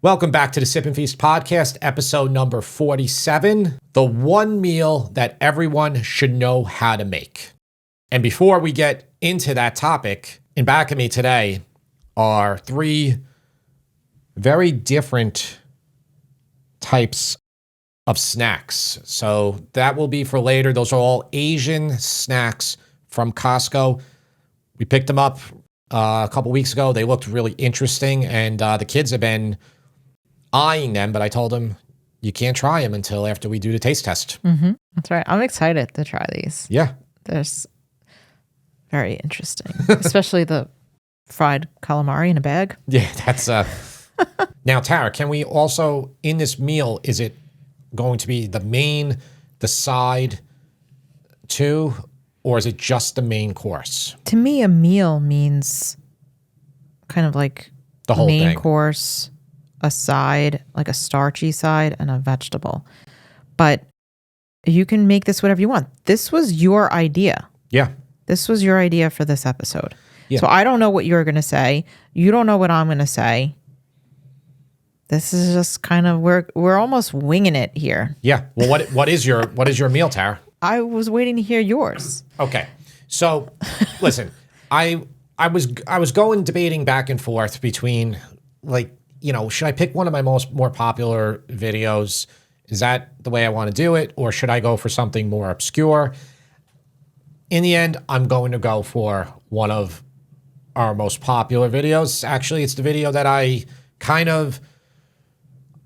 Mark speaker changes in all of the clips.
Speaker 1: Welcome back to the Sip and Feast podcast, episode number 47, the one meal that everyone should know how to make. And before we get into that topic, in back of me today are three very different types of snacks. So that will be for later. Those are all Asian snacks from Costco. We picked them up a couple weeks ago. They looked really interesting, and the kids have been eyeing them, but I told them you can't try them until after we do the taste test.
Speaker 2: Mm-hmm. That's right. I'm excited to try these.
Speaker 1: Yeah.
Speaker 2: They're very interesting, especially the fried calamari in a bag.
Speaker 1: Yeah, that's... Now, Tara, can we also, in this meal, is it going to be the main, the side too, or is it just the main course?
Speaker 2: To me, a meal means kind of like
Speaker 1: The whole
Speaker 2: main
Speaker 1: thing.
Speaker 2: course, a side, like a starchy side, and a vegetable. But you can make this whatever you want. This was your idea.
Speaker 1: Yeah.
Speaker 2: This was your idea for this episode.
Speaker 1: Yeah.
Speaker 2: So I don't know what you're going to say. You don't know what I'm going to say. This is just kind of, we're almost winging it here.
Speaker 1: Yeah. Well, what is your meal, Tara?
Speaker 2: I was waiting to hear yours.
Speaker 1: Okay. So, listen, I was going debating back and forth between, like, you know, should I pick one of my more popular videos? Is that the way I want to do it? Or should I go for something more obscure? In the end, I'm going to go for one of our most popular videos. Actually, it's the video that I kind of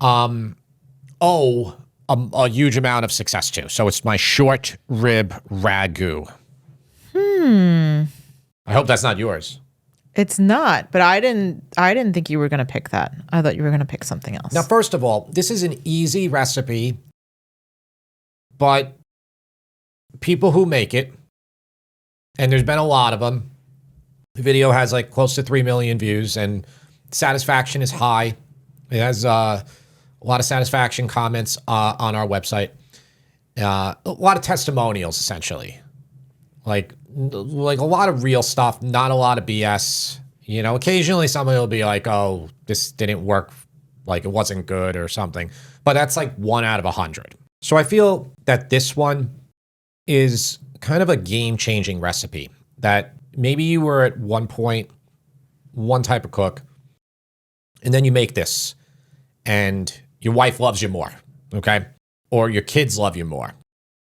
Speaker 1: owe a huge amount of success to. So it's my short rib ragu. I hope that's not yours.
Speaker 2: It's not, but I didn't think you were going to pick that. I thought you were going to pick something else.
Speaker 1: Now, first of all, this is an easy recipe, but people who make it, and there's been a lot of them, the video has like close to 3 million views, and satisfaction is high. It has a lot of satisfaction comments on our website. A lot of testimonials, essentially. Like a lot of real stuff, not a lot of BS. You know, occasionally somebody will be like, oh, this didn't work, like it wasn't good or something. But that's like 1 out of 100. So I feel that this one is kind of a game-changing recipe that maybe you were at one point one type of cook, and then you make this, and your wife loves you more, okay? Or your kids love you more.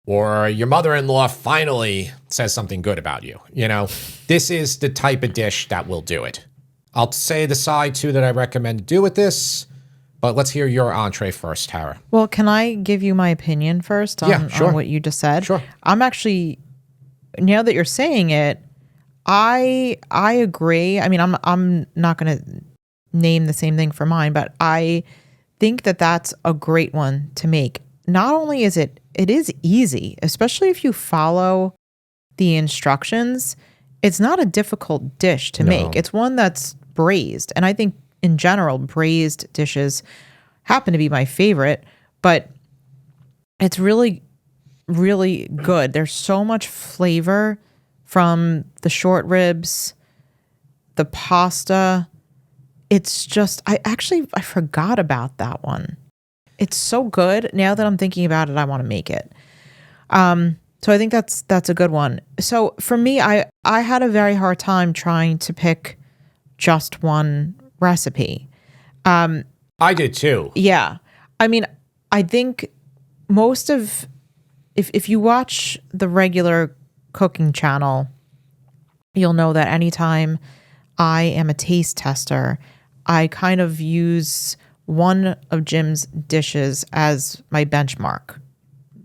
Speaker 1: Or your mother-in-law finally says something good about you. You know, this is the type of dish that will do it. I'll say the side too that I recommend to do with this, but let's hear your entree first, Tara.
Speaker 2: Well, can I give you my opinion first on what you just said?
Speaker 1: Sure.
Speaker 2: I'm actually, now that you're saying it, I agree. I mean, I'm not going to name the same thing for mine, but I think that that's a great one to make. Not only is it is easy, especially if you follow the instructions. It's not a difficult dish to make. It's one that's braised. And I think in general, braised dishes happen to be my favorite, but it's really, really good. There's so much flavor from the short ribs, the pasta. It's just, I forgot about that one. It's so good. Now that I'm thinking about it, I want to make it. So I think that's a good one. So for me, I had a very hard time trying to pick just one recipe.
Speaker 1: I did too.
Speaker 2: Yeah. I mean, I think most of, if you watch the regular cooking channel, you'll know that anytime I am a taste tester, I kind of use one of Jim's dishes as my benchmark,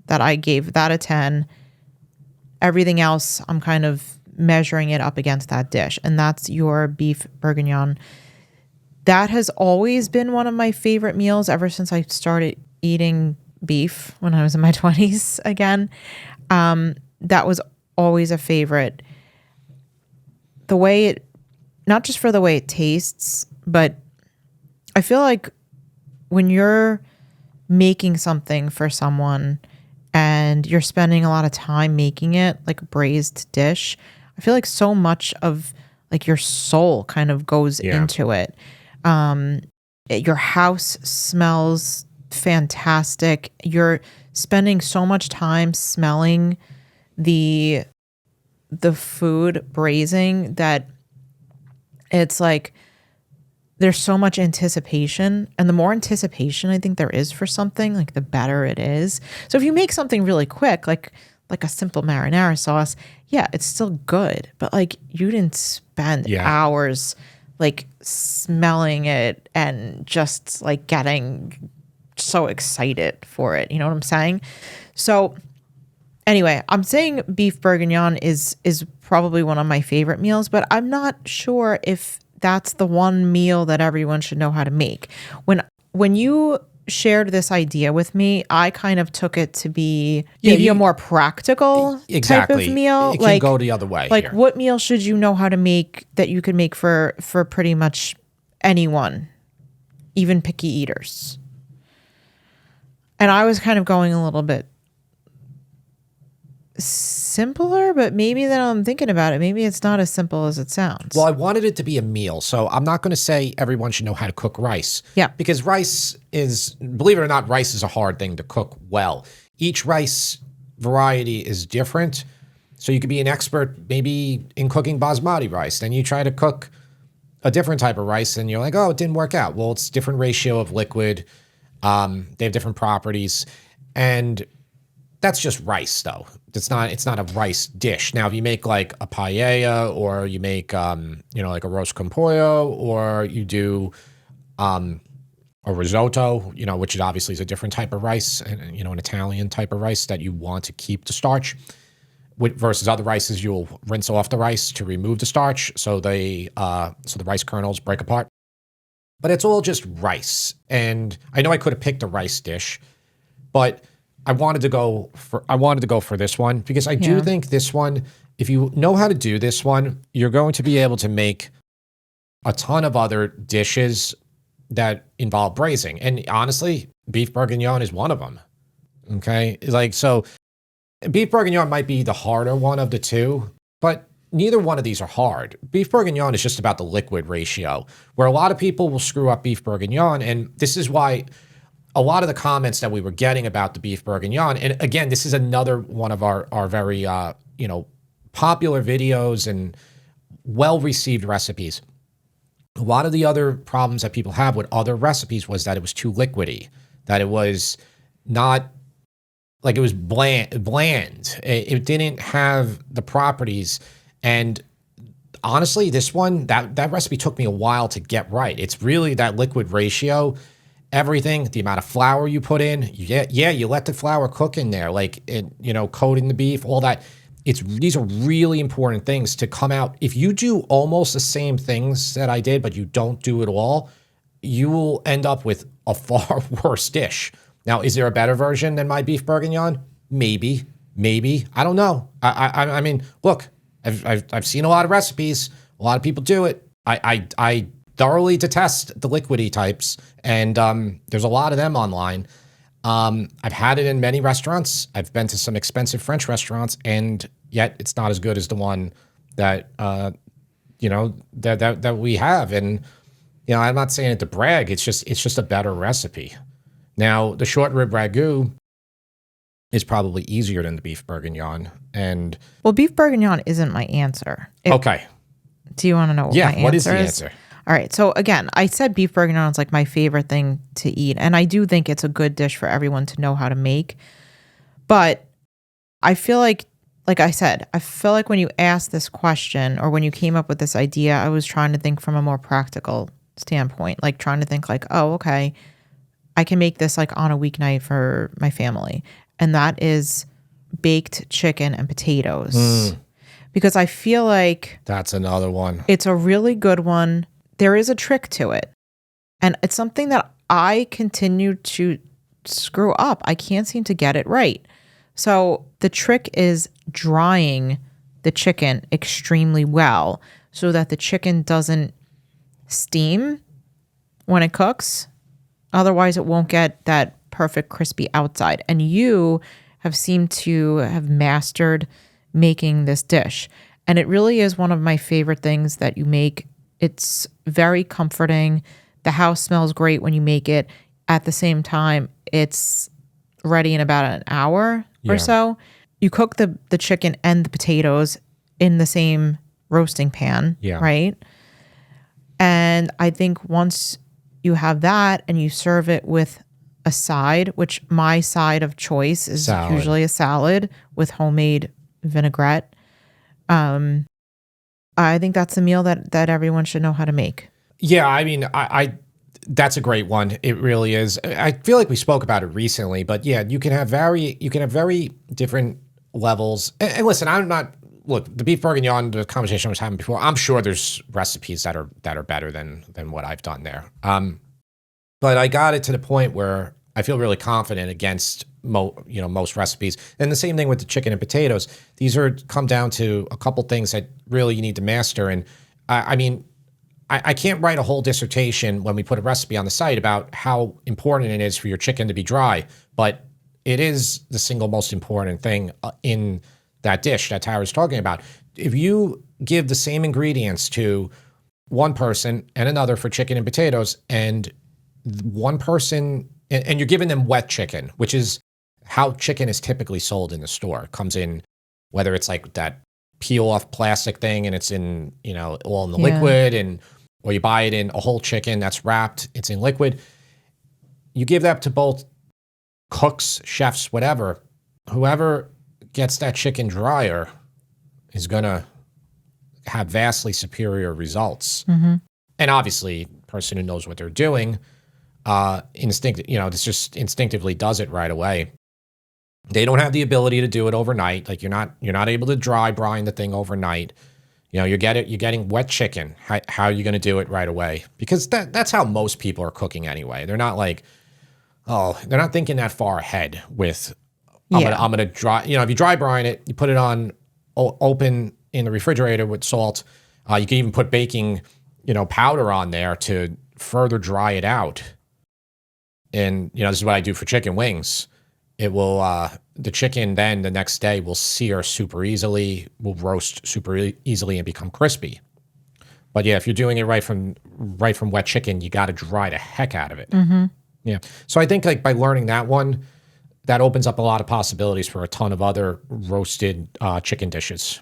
Speaker 2: that I gave that a 10. Everything else, I'm kind of measuring it up against that dish. And that's your beef bourguignon. That has always been one of my favorite meals ever since I started eating beef when I was in my 20s again. That was always a favorite. The way it, not just for the way it tastes, but I feel like when you're making something for someone and you're spending a lot of time making it, like a braised dish, I feel like so much of like your soul kind of goes into it. Your house smells fantastic. You're spending so much time smelling the food braising that it's like there's so much anticipation, and the more anticipation I think there is for something, like the better it is. So if you make something really quick, like a simple marinara sauce, yeah, it's still good, but like you didn't spend hours like smelling it and just like getting so excited for it. You know what I'm saying? So anyway, I'm saying beef bourguignon is probably one of my favorite meals, but I'm not sure if that's the one meal that everyone should know how to make. When you shared this idea with me, I kind of took it to be maybe a more practical type of meal.
Speaker 1: It can go the other way.
Speaker 2: Like, what meal should you know how to make that you could make for pretty much anyone, even picky eaters? And I was kind of going a little bit simpler, but maybe then I'm thinking about it, maybe it's not as simple as it sounds.
Speaker 1: Well, I wanted it to be a meal, so I'm not going to say everyone should know how to cook rice.
Speaker 2: Yeah.
Speaker 1: Because rice is, believe it or not, rice is a hard thing to cook well. Each rice variety is different, so you could be an expert maybe in cooking basmati rice. Then you try to cook a different type of rice, and you're like, oh, it didn't work out. Well, it's different ratio of liquid. They have different properties, and that's just rice, though. It's not a rice dish. Now, if you make like a paella, or you make like a roast con pollo, or you do a risotto, which is obviously a different type of rice, and an Italian type of rice that you want to keep the starch. Versus other rices, you'll rinse off the rice to remove the starch, so the rice kernels break apart. But it's all just rice, and I know I could have picked a rice dish, but I wanted to go for this one because I do think this one, if you know how to do this one, you're going to be able to make a ton of other dishes that involve braising. And honestly, beef bourguignon is one of them. Okay? So beef bourguignon might be the harder one of the two, but neither one of these are hard. Beef bourguignon is just about the liquid ratio, where a lot of people will screw up beef bourguignon, and this is why a lot of the comments that we were getting about the beef bourguignon, and again, this is another one of our very popular videos and well-received recipes. A lot of the other problems that people have with other recipes was that it was too liquidy, that it was not, like, it was bland. It didn't have the properties. And honestly, this one, that recipe took me a while to get right. It's really that liquid ratio. Everything, the amount of flour you put in, you let the flour cook in there, coating the beef, all that. These are really important things to come out. If you do almost the same things that I did, but you don't do it all, you will end up with a far worse dish. Now, is there a better version than my beef bourguignon? Maybe. I don't know. I mean, look, I've seen a lot of recipes. A lot of people do it. I thoroughly detest the liquidy types, and there's a lot of them online. I've had it in many restaurants. I've been to some expensive French restaurants, and yet it's not as good as the one that that we have. And I'm not saying it to brag. It's just a better recipe. Now, the short rib ragu is probably easier than the beef bourguignon. And
Speaker 2: beef bourguignon isn't my answer.
Speaker 1: Okay.
Speaker 2: Do you want to know what my answer is?
Speaker 1: What is the answer?
Speaker 2: All right. So again, I said beef bourguignon is like my favorite thing to eat. And I do think it's a good dish for everyone to know how to make. But I feel like I said, I feel like when you asked this question, or when you came up with this idea, I was trying to think from a more practical standpoint, like trying to think like, oh, okay, I can make this like on a weeknight for my family. And that is baked chicken and potatoes. Because I feel like
Speaker 1: that's another one.
Speaker 2: It's a really good one. There is a trick to it. And it's something that I continue to screw up. I can't seem to get it right. So the trick is drying the chicken extremely well so that the chicken doesn't steam when it cooks. Otherwise, it won't get that perfect crispy outside. And you have seemed to have mastered making this dish. And it really is one of my favorite things that you make. It's very comforting. The house smells great when you make it. At the same time, it's ready in about an hour
Speaker 1: Yeah.
Speaker 2: or so. You cook the chicken and the potatoes in the same roasting pan,
Speaker 1: Yeah.
Speaker 2: right? And I think once you have that and you serve it with a side, which my side of choice is
Speaker 1: Salad.
Speaker 2: usually a salad with homemade vinaigrette. I think that's a meal that everyone should know how to make.
Speaker 1: Yeah, I mean, I that's a great one. It really is. I feel like we spoke about it recently, but yeah, you can have very different levels. And listen, I'm not look the beef bourguignon, the conversation I was having before. I'm sure there's recipes that are better than what I've done there. But I got it to the point where I feel really confident against most recipes. And the same thing with the chicken and potatoes. These come down to a couple things that really you need to master. And I mean, I can't write a whole dissertation when we put a recipe on the site about how important it is for your chicken to be dry, but it is the single most important thing in that dish that Tara's talking about. If you give the same ingredients to one person and another for chicken and potatoes, and one person, and you're giving them wet chicken, which is how chicken is typically sold in the store. It comes in, whether it's like that peel off plastic thing and it's in, all in the liquid, or you buy it in a whole chicken that's wrapped, it's in liquid. You give that to both cooks, chefs, whatever. Whoever gets that chicken drier is going to have vastly superior results.
Speaker 2: Mm-hmm.
Speaker 1: And obviously, person who knows what they're doing, this just instinctively does it right away. They don't have the ability to do it overnight. Like you're not able to dry brine the thing overnight. You're getting wet chicken. How are you going to do it right away? Because that's how most people are cooking anyway. They're not like, they're not thinking that far ahead with, I'm gonna dry, if you dry brine it, you put it on open in the refrigerator with salt. You can even put baking, powder on there to further dry it out. And, this is what I do for chicken wings. It will, the chicken then the next day will sear super easily, will roast super easily and become crispy. But yeah, if you're doing it right from wet chicken, you got to dry the heck out of it.
Speaker 2: Mm-hmm.
Speaker 1: Yeah. So I think like by learning that one, that opens up a lot of possibilities for a ton of other roasted chicken dishes.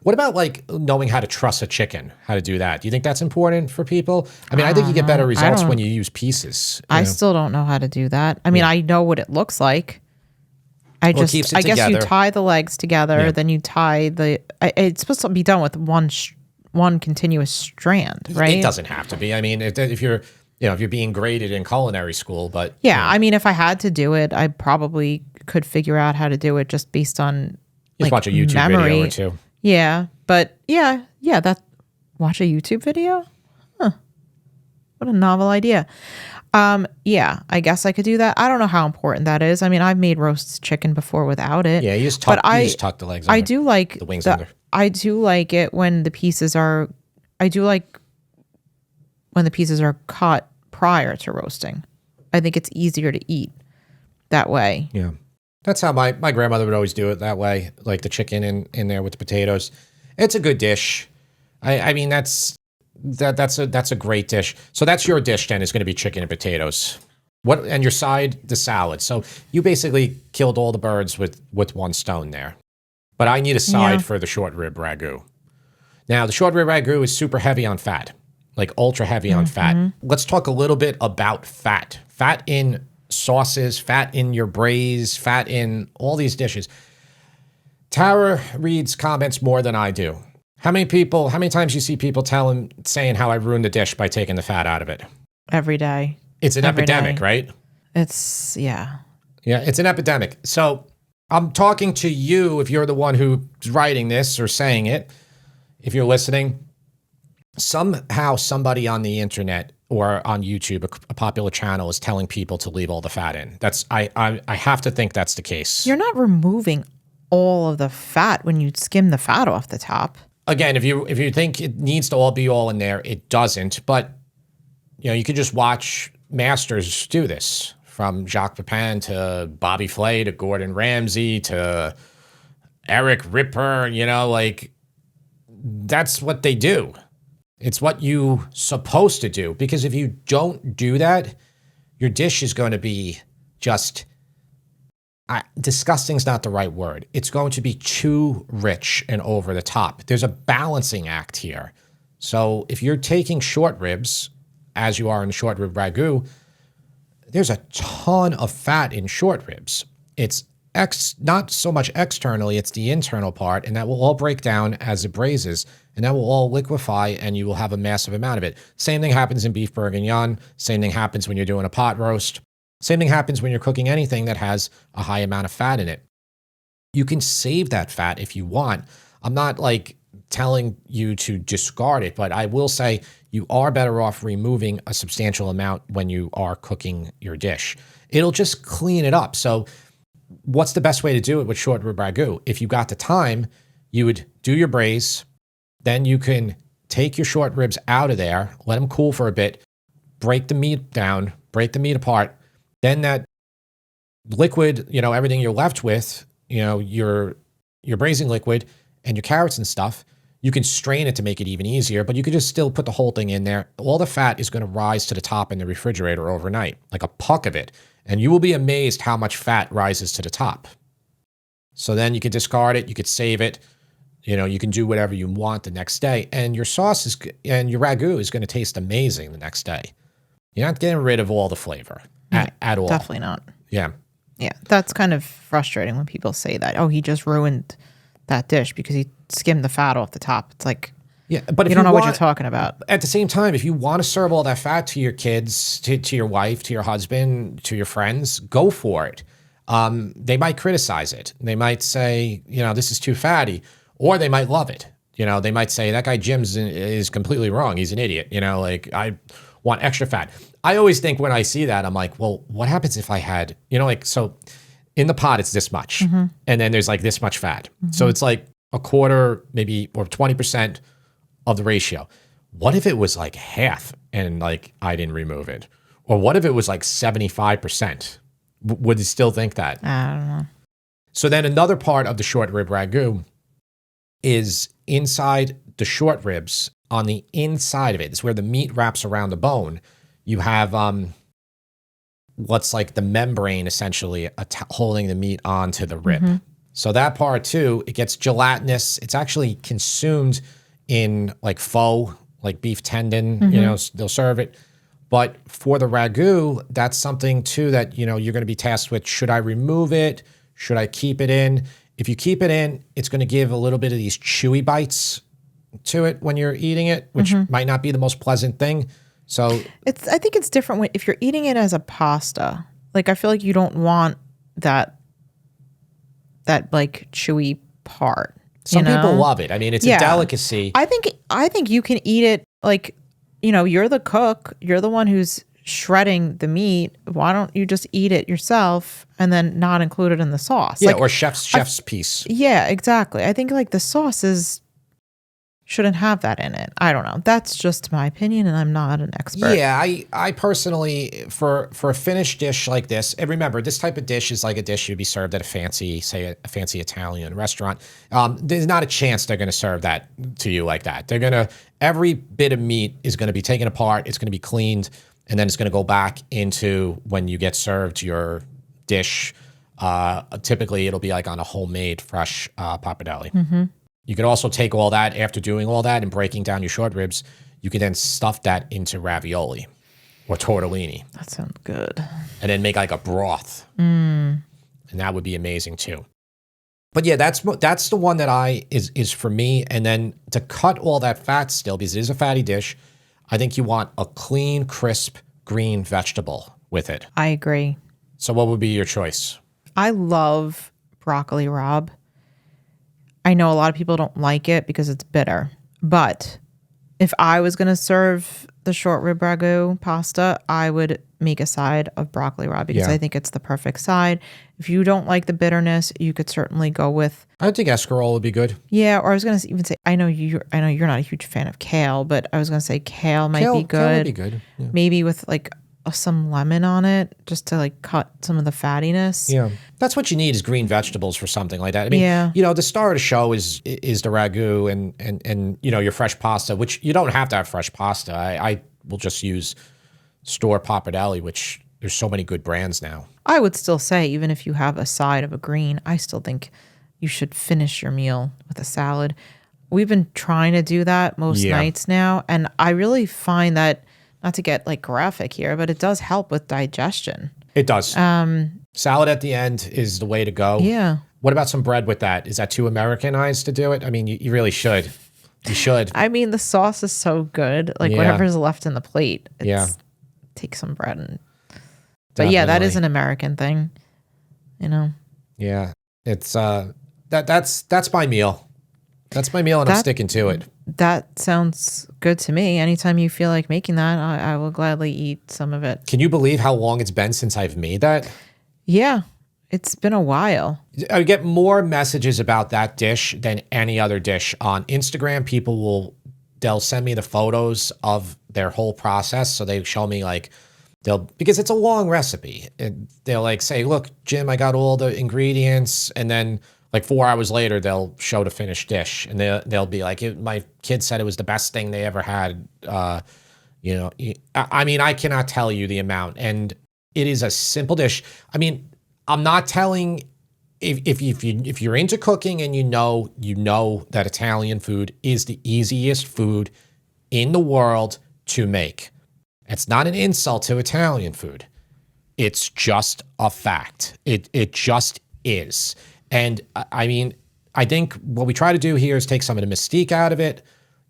Speaker 1: What about like knowing how to truss a chicken, how to do that? Do you think that's important for people? I mean, I think you get better results when you use pieces.
Speaker 2: I still don't know how to do that. I mean, I know what it looks like. I guess you tie the legs together, then you tie it's supposed to be done with one continuous strand, right?
Speaker 1: It doesn't have to be. I mean, if you're being graded in culinary school, but
Speaker 2: yeah, I mean, if I had to do it, I probably could figure out how to do it just based on
Speaker 1: just watch a YouTube video or two.
Speaker 2: Yeah, but yeah, watch a YouTube video? Huh. What a novel idea. Yeah, I guess I could do that. I don't know how important that is. I mean, I've made roast chicken before without it.
Speaker 1: Yeah, you just tuck the legs under.
Speaker 2: I do like
Speaker 1: the wings under.
Speaker 2: I do like it when the pieces are cut prior to roasting. I think it's easier to eat that way.
Speaker 1: Yeah. That's how my grandmother would always do it that way, like the chicken in there with the potatoes. It's a good dish. I mean, that's a great dish. So that's your dish then, is going to be chicken and potatoes. And your side, the salad. So you basically killed all the birds with one stone there. But I need a side for the short rib ragu. Now, the short rib ragu is super heavy on fat, like ultra heavy on fat. Let's talk a little bit about fat. Fat in sauces, fat in your braise, fat in all these dishes. Tara reads comments more than I do. How many times you see people saying how I ruined the dish by taking the fat out of it?
Speaker 2: Every day.
Speaker 1: It's an epidemic, right?
Speaker 2: It's, yeah.
Speaker 1: Yeah, it's an epidemic. So I'm talking to you if you're the one who's writing this or saying it, if you're listening. Somehow somebody on the internet or on YouTube, a popular channel, is telling people to leave all the fat in. I have to think that's the case.
Speaker 2: You're not removing all of the fat when you skim the fat off the top.
Speaker 1: Again, if you think it needs to all be all in there, it doesn't. But you can just watch masters do this, from Jacques Pepin to Bobby Flay to Gordon Ramsay to Eric Ripper. Like that's what they do. It's what you supposed to do, because if you don't do that, your dish is going to be just disgusting is not the right word. It's going to be too rich and over the top. There's a balancing act here. So if you're taking short ribs, as you are in short rib ragu, there's a ton of fat in short ribs. It's not so much externally, it's the internal part, and that will all break down as it braises, and that will all liquefy, and you will have a massive amount of it. Same thing happens in beef bourguignon. Same thing happens when you're doing a pot roast. Same thing happens when you're cooking anything that has a high amount of fat in it. You can save that fat if you want. I'm not like telling you to discard it, but I will say you are better off removing a substantial amount when you are cooking your dish. It'll just clean it up. So what's the best way to do it with short rib ragu? If you got the time, you would do your braise. Then you can take your short ribs out of there, let them cool for a bit, break the meat down, break the meat apart. Then that liquid, everything you're left with, your braising liquid and your carrots and stuff, you can strain it to make it even easier, but you could just still put the whole thing in there. All the fat is going to rise to the top in the refrigerator overnight, like a puck of it. And you will be amazed how much fat rises to the top. So then you can discard it, you could save it, you can do whatever you want the next day. And your sauce and your ragu is going to taste amazing the next day. You're not getting rid of all the flavor at all.
Speaker 2: Definitely not.
Speaker 1: Yeah.
Speaker 2: Yeah, that's kind of frustrating when people say that. Oh, he just ruined that dish because he skimmed the fat off the top. It's like,
Speaker 1: yeah, but if
Speaker 2: you don't know what you're talking about.
Speaker 1: At the same time, if you want to serve all that fat to your kids, to your wife, to your husband, to your friends, go for it. They might criticize it. They might say, this is too fatty, or they might love it. They might say that guy Jim is completely wrong. He's an idiot. I want extra fat. I always think when I see that, I'm like, well, what happens if I had, so in the pot, it's this much. Mm-hmm. And then there's like this much fat. Mm-hmm. So it's like a quarter, maybe, or 20% of the ratio. What if it was like half and like I didn't remove it? Or what if it was like 75%? Would you still think that?
Speaker 2: I don't know.
Speaker 1: So then another part of the short rib ragu is inside the short ribs, on the inside of it. It's where the meat wraps around the bone. You have what's like the membrane essentially holding the meat onto the rib. Mm-hmm. So that part too, it gets gelatinous. It's actually consumed in like faux, like beef tendon, mm-hmm. They'll serve it. But for the ragu, that's something too that, you're going to be tasked with. Should I remove it? Should I keep it in? If you keep it in, it's going to give a little bit of these chewy bites to it when you're eating it, which mm-hmm. might not be the most pleasant thing. So
Speaker 2: I think it's different if you're eating it as a pasta. Like, I feel like you don't want that like chewy part.
Speaker 1: Some people love it. I mean, it's a delicacy.
Speaker 2: I think you can eat it like, you're the cook. You're the one who's shredding the meat. Why don't you just eat it yourself and then not include it in the sauce?
Speaker 1: Yeah, like, or chef's piece.
Speaker 2: Yeah, exactly. I think like the sauces shouldn't have that in it. I don't know. That's just my opinion, and I'm not an expert.
Speaker 1: Yeah, I personally, for a finished dish like this, and remember, this type of dish is like a dish you'd be served at a fancy Italian restaurant. There's not a chance they're going to serve that to you like that. Every bit of meat is going to be taken apart. It's going to be cleaned, and then it's going to go back into when you get served your dish. Typically, it'll be like on a homemade fresh pappardelle. Mm-hmm. You could also take all that after doing all that and breaking down your short ribs. You could then stuff that into ravioli or tortellini.
Speaker 2: That sounds good.
Speaker 1: And then make like a broth. And that would be amazing too. But yeah, that's the one that is for me. And then to cut all that fat still, because it is a fatty dish, I think you want a clean, crisp, green vegetable with it.
Speaker 2: I agree.
Speaker 1: So what would be your choice?
Speaker 2: I love broccoli rabe. I know a lot of people don't like it because it's bitter, but if I was going to serve the short rib ragu pasta, I would make a side of broccoli rabe because I think it's the perfect side. If you don't like the bitterness, you could certainly go with.
Speaker 1: I think escarole would be good.
Speaker 2: Yeah, or I was going to even say, I know you're not a huge fan of kale, but I was going to say kale might be good.
Speaker 1: Kale would be good. Yeah.
Speaker 2: Maybe with like some lemon on it just to like cut some of the fattiness.
Speaker 1: Yeah. That's what you need is green vegetables for something like that. I mean,
Speaker 2: Yeah.
Speaker 1: the star of the show is the ragu and your fresh pasta, which you don't have to have fresh pasta. I will just use store pappardelle, which there's so many good brands now.
Speaker 2: I would still say, even if you have a side of a green, I still think you should finish your meal with a salad. We've been trying to do that most nights now, and I really find that, not to get like graphic here, but it does help with digestion.
Speaker 1: It does. Salad at the end is the way to go.
Speaker 2: Yeah.
Speaker 1: What about some bread with that? Is that too Americanized to do it? I mean, you really should. You should.
Speaker 2: I mean, the sauce is so good. Like whatever's left in the plate, take some bread and. But yeah, that is an American thing,
Speaker 1: Yeah, it's that's my meal. That's my meal, and I'm sticking to it.
Speaker 2: That sounds good to me. Anytime you feel like making that, I will gladly eat some of it.
Speaker 1: Can you believe how long it's been since I've made that?
Speaker 2: Yeah, it's been a while.
Speaker 1: I get more messages about that dish than any other dish on Instagram. They'll send me the photos of their whole process, so they show me like. Because it's a long recipe. And they'll like say, look, Jim, I got all the ingredients. And then like 4 hours later, they'll show the finished dish. And they'll be like, my kid said it was the best thing they ever had. I mean, I cannot tell you the amount. And it is a simple dish. I mean, I'm not telling, if you're into cooking and you know that Italian food is the easiest food in the world to make. It's not an insult to Italian food. It's just a fact. It just is. And I mean, I think what we try to do here is take some of the mystique out of it.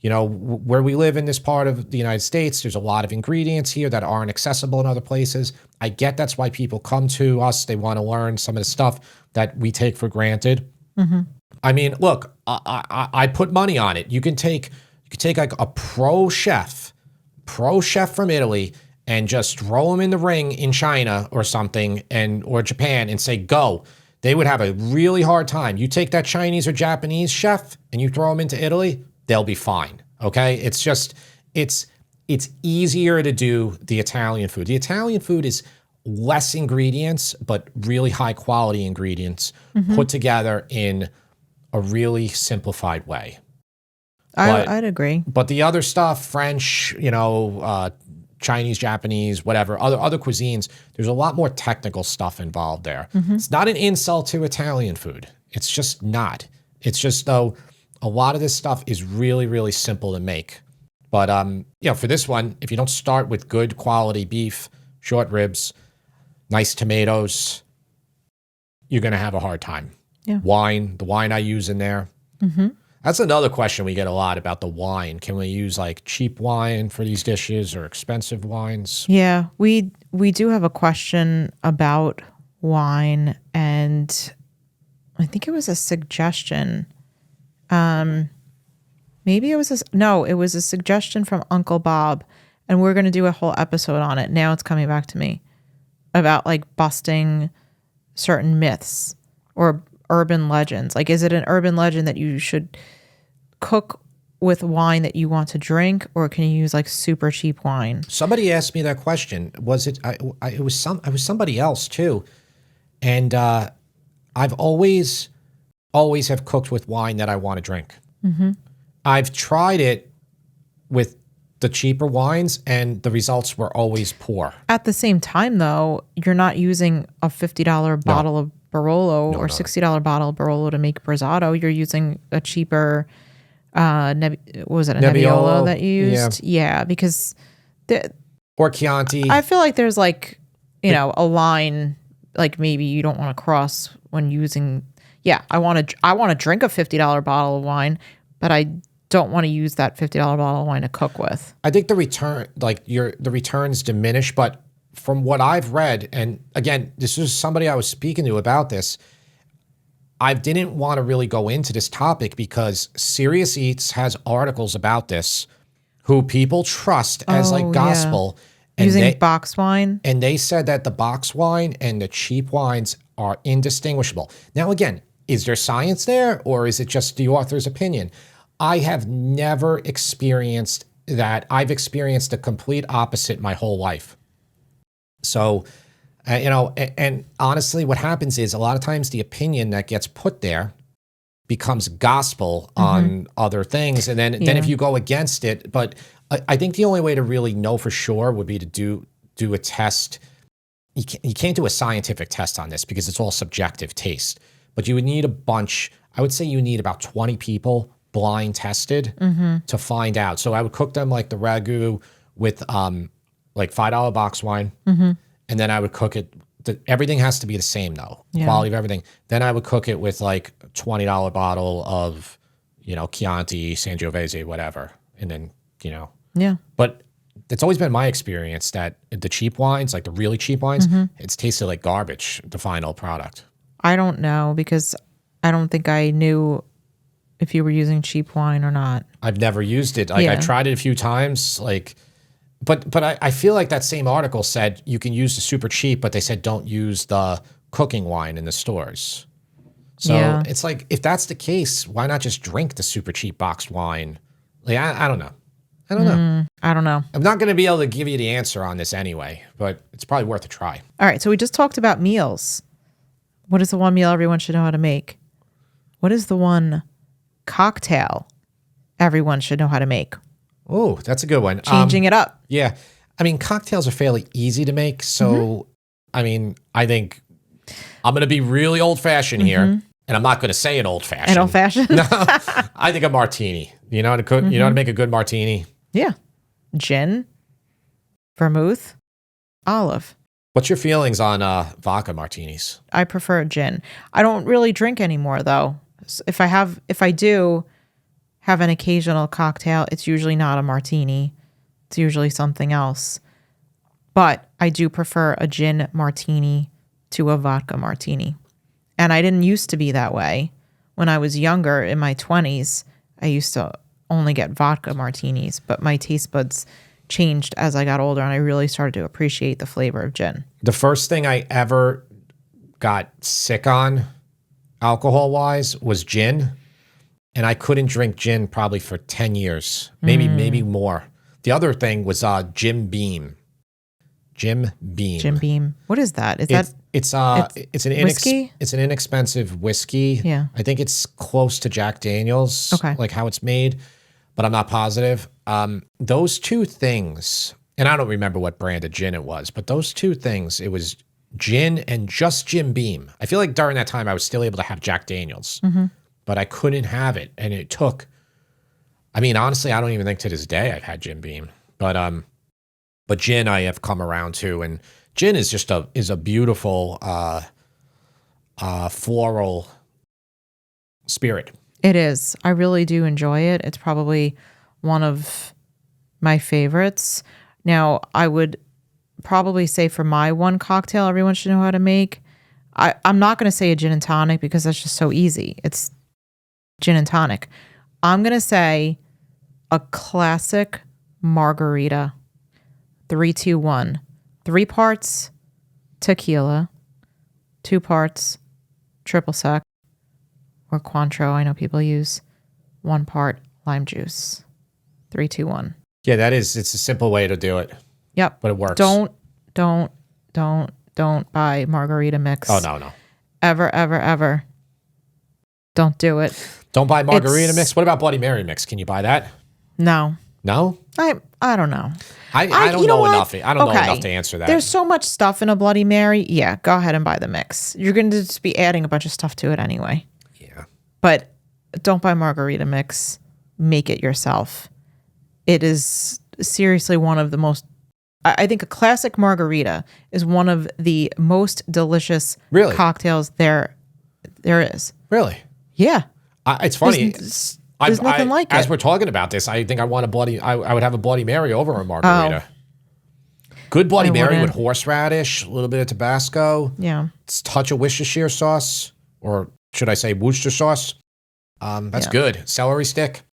Speaker 1: Where we live in this part of the United States, there's a lot of ingredients here that aren't accessible in other places. I get that's why people come to us. They want to learn some of the stuff that we take for granted. Mm-hmm. I mean, look, I put money on it. You can take like a pro chef from Italy and just throw him in the ring in China or something or Japan and say, go. They would have a really hard time. You take that Chinese or Japanese chef and you throw them into Italy, they'll be fine. Okay. It's just, it's easier to do the Italian food. The Italian food is less ingredients, but really high quality ingredients put together in a really simplified way.
Speaker 2: I'd agree.
Speaker 1: But the other stuff, French, Chinese, Japanese, whatever, other cuisines, there's a lot more technical stuff involved there. Mm-hmm. It's not an insult to Italian food. It's just not. It's just, though, a lot of this stuff is really, really simple to make. But, for this one, if you don't start with good quality beef, short ribs, nice tomatoes, you're going to have a hard time.
Speaker 2: Yeah.
Speaker 1: The wine I use in there. Mm-hmm. That's another question we get a lot about the wine. Can we use like cheap wine for these dishes or expensive wines?
Speaker 2: Yeah, we do have a question about wine, and I think it was a suggestion. Maybe it was it was a suggestion from Uncle Bob, and we're going to do a whole episode on it. Now it's coming back to me about like busting certain myths or urban legends. Like, is it an urban legend that you should cook with wine that you want to drink, or can you use like super cheap wine?
Speaker 1: Somebody asked me that question. Was it? It was somebody else too, and I've always have cooked with wine that I want to drink. Mm-hmm. I've tried it with the cheaper wines, and the results were always poor.
Speaker 2: At the same time, though, you're not using a $50 bottle of Barolo or $60 bottle of Barolo to make Brizzato. You're using a cheaper, Nebbiolo that you used? Yeah, because
Speaker 1: or Chianti.
Speaker 2: I feel like there's like, a line, like maybe you don't want to cross when using. Yeah, I want to drink a $50 bottle of wine, but I don't want to use that $50 bottle of wine to cook with.
Speaker 1: I think the returns diminish, but from what I've read, and again, this is somebody I was speaking to about this, I didn't want to really go into this topic because Serious Eats has articles about this who people trust as gospel.
Speaker 2: And using box wine.
Speaker 1: And they said that the box wine and the cheap wines are indistinguishable. Now, again, is there science there, or is it just the author's opinion? I have never experienced that. I've experienced the complete opposite my whole life. So, and honestly, what happens is a lot of times the opinion that gets put there becomes gospel on other things. And then if you go against it, but I think the only way to really know for sure would be to do a test. You can't do a scientific test on this because it's all subjective taste, but you would need a bunch. I would say you need about 20 people blind tested to find out. So I would cook them like the ragu with like $5 box wine. And then I would cook it. Everything has to be the same though. Quality of everything. Then I would cook it with like $20 bottle of, Chianti, Sangiovese, whatever. And then,
Speaker 2: Yeah.
Speaker 1: But it's always been my experience that the cheap wines, like the really cheap wines, it's tasted like garbage, the final product.
Speaker 2: I don't know because I don't think I knew if you were using cheap wine or not.
Speaker 1: I've never used it. Like I tried it a few times, but I feel like that same article said you can use the super cheap, but they said don't use the cooking wine in the stores. So it's like, if that's the case, why not just drink the super cheap boxed wine? Like, I don't know. I don't know.
Speaker 2: I don't know.
Speaker 1: I'm not going to be able to give you the answer on this anyway, but it's probably worth a try.
Speaker 2: All right. So we just talked about meals. What is the one meal everyone should know how to make? What is the one cocktail everyone should know how to make?
Speaker 1: Oh, that's a good one.
Speaker 2: Changing it up.
Speaker 1: Yeah. I mean, cocktails are fairly easy to make. So, I mean, I think I'm going to be really old-fashioned here, and I'm not going to say an old-fashioned.
Speaker 2: An old-fashioned?
Speaker 1: No, I think a martini. You know how to cook? You know how to make a good martini?
Speaker 2: Yeah. Gin, vermouth, olive.
Speaker 1: What's your feelings on vodka martinis?
Speaker 2: I prefer gin. I don't really drink anymore, though. If I do have an occasional cocktail, it's usually not a martini. It's usually something else. But I do prefer a gin martini to a vodka martini. And I didn't used to be that way. When I was younger, in my 20s, I used to only get vodka martinis, but my taste buds changed as I got older and I really started to appreciate the flavor of gin.
Speaker 1: The first thing I ever got sick on alcohol-wise was gin. And I couldn't drink gin probably for 10 years, maybe more. The other thing was Jim Beam. Jim Beam.
Speaker 2: Jim Beam. What is that?
Speaker 1: It's an
Speaker 2: whiskey?
Speaker 1: It's an inexpensive whiskey.
Speaker 2: Yeah.
Speaker 1: I think it's close to Jack Daniel's.
Speaker 2: Okay.
Speaker 1: Like how it's made, but I'm not positive. Those two things, and I don't remember what brand of gin it was, but those two things, it was gin and just Jim Beam. I feel like during that time I was still able to have Jack Daniel's, but I couldn't have it, and it took. I mean, honestly, I don't even think to this day I've had Jim Beam, but gin I have come around to, and gin is just a beautiful floral spirit.
Speaker 2: It is. I really do enjoy it. It's probably one of my favorites. Now, I would probably say for my one cocktail everyone should know how to make, I'm not going to say a gin and tonic because that's just so easy. It's gin and tonic. I'm going to say a classic margarita. 3, 2, 1. 3 parts tequila, 2 parts triple sec or Cointreau. I know people use 1 part lime juice. 3, 2, 1.
Speaker 1: Yeah, it's a simple way to do it.
Speaker 2: Yep.
Speaker 1: But it works.
Speaker 2: Don't buy margarita mix.
Speaker 1: Oh, no.
Speaker 2: Ever. Don't do it.
Speaker 1: Don't buy margarita mix. What about Bloody Mary mix? Can you buy that?
Speaker 2: No.
Speaker 1: No?
Speaker 2: I don't know.
Speaker 1: I don't know enough. I don't know enough to answer that.
Speaker 2: There's so much stuff in a Bloody Mary. Yeah, go ahead and buy the mix. You're going to just be adding a bunch of stuff to it anyway.
Speaker 1: Yeah.
Speaker 2: But don't buy margarita mix. Make it yourself. It is seriously one of the most, I think a classic margarita is one of the most delicious cocktails there is.
Speaker 1: Really?
Speaker 2: Yeah.
Speaker 1: It's funny.
Speaker 2: There's nothing like it.
Speaker 1: As we're talking about this, I think I want I would have a Bloody Mary over a margarita. Good Bloody Mary with horseradish, a little bit of Tabasco.
Speaker 2: Yeah.
Speaker 1: Touch of Worcestershire sauce, or should I say Worcester sauce. That's good. Celery stick.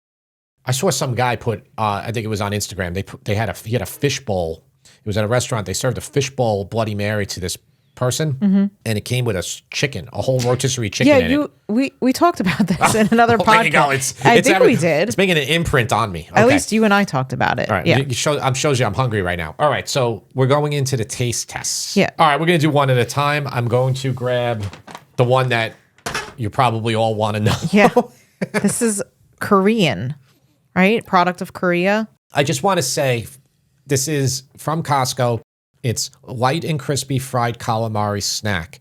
Speaker 1: I saw some guy put, I think it was on Instagram, he had a fish bowl. It was at a restaurant. They served a fish bowl Bloody Mary to this person, and it came with chicken, a whole rotisserie chicken in it.
Speaker 2: we talked about this in another
Speaker 1: There you go.
Speaker 2: podcast. I think we did.
Speaker 1: It's making an imprint on me. Okay.
Speaker 2: At least you and I talked about it.
Speaker 1: All right.
Speaker 2: Yeah.
Speaker 1: Shows you I'm hungry right now. All right. So we're going into the taste tests.
Speaker 2: Yeah.
Speaker 1: All right. We're going to do one at a time. I'm going to grab the one that you probably all want to know.
Speaker 2: Yeah. This is Korean, right? Product of Korea.
Speaker 1: I just want to say this is from Costco. It's light and crispy fried calamari snack.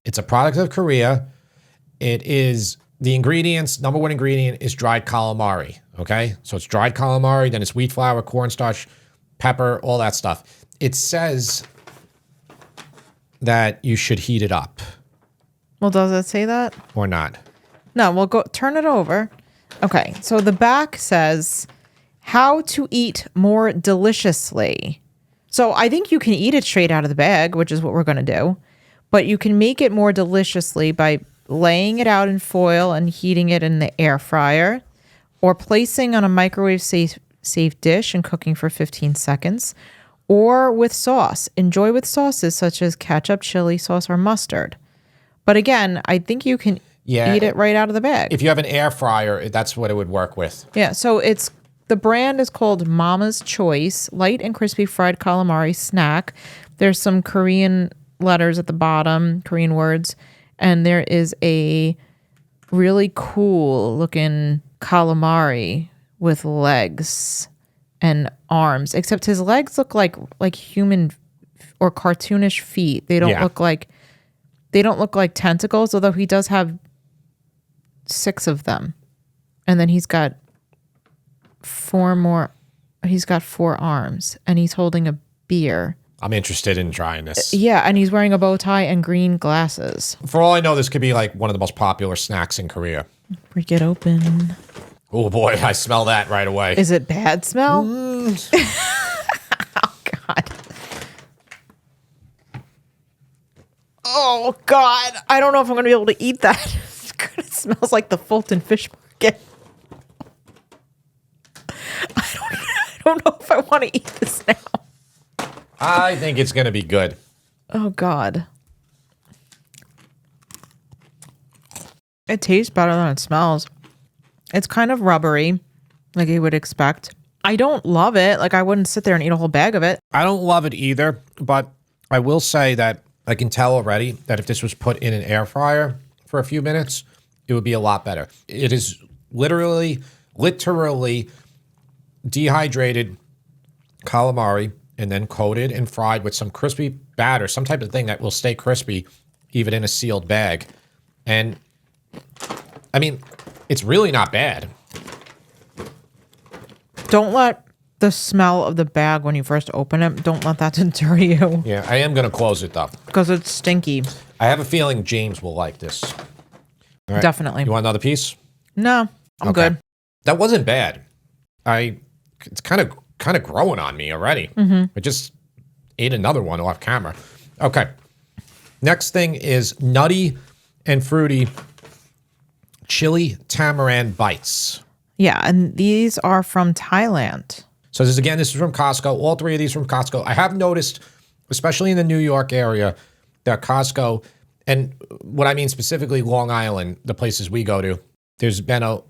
Speaker 1: It's a product of Korea. It is the ingredients. Number one ingredient is dried calamari. Okay. So it's dried calamari, then it's wheat flour, cornstarch, pepper, all that stuff. It says that you should heat it up
Speaker 2: Well, does it say that?
Speaker 1: or not.
Speaker 2: No, we'll go turn it over. Okay. So the back says how to eat more deliciously. So I think you can eat it straight out of the bag, which is what we're going to do. But you can make it more deliciously by laying it out in foil and heating it in the air fryer, or placing on a microwave safe dish and cooking for 15 seconds, or with sauce. Enjoy with sauces such as ketchup, chili sauce, or mustard. But again, I think you can eat it right out of the bag.
Speaker 1: If you have an air fryer, that's what it would work with.
Speaker 2: Yeah, so the brand is called Mama's Choice, light and crispy fried calamari snack. There's some Korean letters at the bottom, Korean words, and there is a really cool looking calamari with legs and arms, except his legs look like human or cartoonish feet. They don't look like tentacles, although he does have 6 of them. And then he's got 4 arms, and he's holding a beer.
Speaker 1: I'm interested in trying this.
Speaker 2: Yeah, and he's wearing a bow tie and green glasses.
Speaker 1: For all I know, this could be like one of the most popular snacks in Korea.
Speaker 2: Break it open.
Speaker 1: Oh boy, I smell that right away.
Speaker 2: Is it bad smell? Oh, God. Oh, God. I don't know if I'm going to be able to eat that. It smells like the Fulton Fish Market. I don't know if I want to eat this now.
Speaker 1: I think it's going to be good.
Speaker 2: Oh, God. It tastes better than it smells. It's kind of rubbery, like you would expect. I don't love it. Like, I wouldn't sit there and eat a whole bag of it.
Speaker 1: I don't love it either, but I will say that I can tell already that if this was put in an air fryer for a few minutes, it would be a lot better. It is literally dehydrated calamari and then coated and fried with some crispy batter, some type of thing that will stay crispy even in a sealed bag. And I mean, it's really not bad.
Speaker 2: Don't let the smell of the bag when you first open it, don't let that deter you.
Speaker 1: Yeah, I am going to close it though.
Speaker 2: Because it's stinky.
Speaker 1: I have a feeling James will like this. All right.
Speaker 2: Definitely.
Speaker 1: You want another piece?
Speaker 2: No, I'm good.
Speaker 1: That wasn't bad. It's kind of growing on me already. I just ate another one off camera. Okay. Next thing is nutty and fruity chili tamarind bites.
Speaker 2: Yeah, and these are from Thailand.
Speaker 1: So this is from Costco. All 3 of these from Costco. I have noticed, especially in the New York area, that Costco, and what I mean specifically Long Island, the places we go to, there's been a